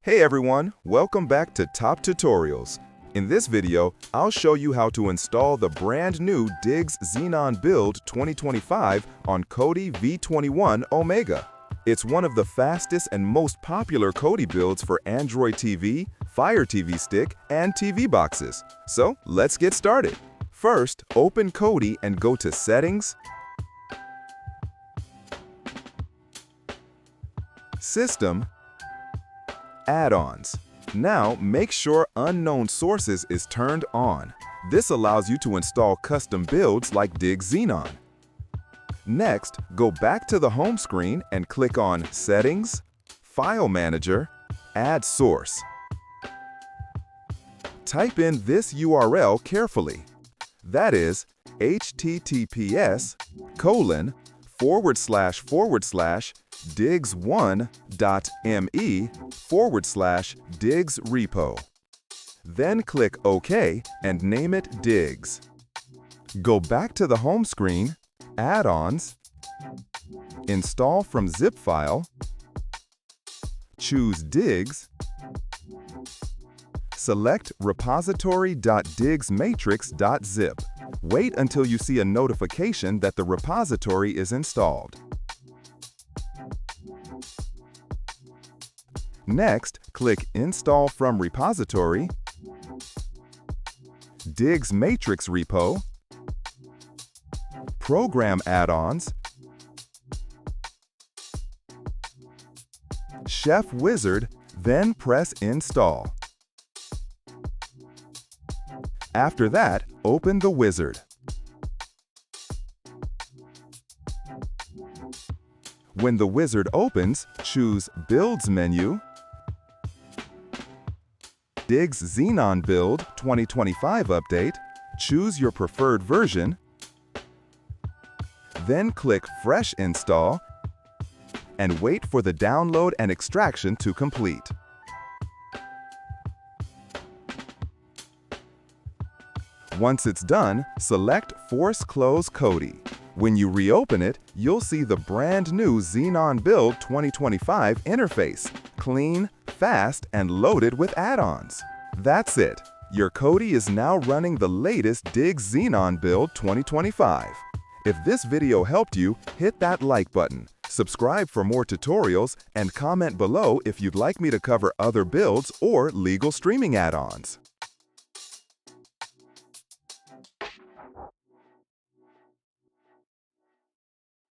Hey everyone, welcome back to Top Tutorials. In this video, I'll show you how to install the brand new Diggz Xenon Build 2025 on Kodi V21 Omega. It's one of the fastest and most popular Kodi builds for Android TV, Fire TV Stick, and TV boxes. So let's get started. First, open Kodi and go to Settings, System, Add-ons. Now, make sure Unknown Sources is turned on. This allows you to install custom builds like Diggz Xenon. Next, go back to the home screen and click on Settings, File Manager, Add Source. Type in this URL carefully. That is https://diggz1.me/Diggz repo. Then click OK and name it Diggz. Go back to the home screen, Add-ons, Install from zip file, choose Diggz, select repository.diggzmatrix.zip. Wait until you see a notification that the repository is installed. Next, click Install from Repository, Diggz Matrix Repo, Program Add-ons, Chef Wizard, then press Install. After that, open the wizard. When the wizard opens, choose Builds menu, Diggz Xenon Build 2025 Update, choose your preferred version, then click Fresh Install, and wait for the download and extraction to complete. Once it's done, select Force Close Kodi. When you reopen it, you'll see the brand new Xenon Build 2025 interface, clean, fast, and loaded with add-ons. That's it. Your Kodi is now running the latest Diggz Xenon Build 2025. If this video helped you, hit that like button, subscribe for more tutorials, and comment below if you'd like me to cover other builds or legal streaming add-ons.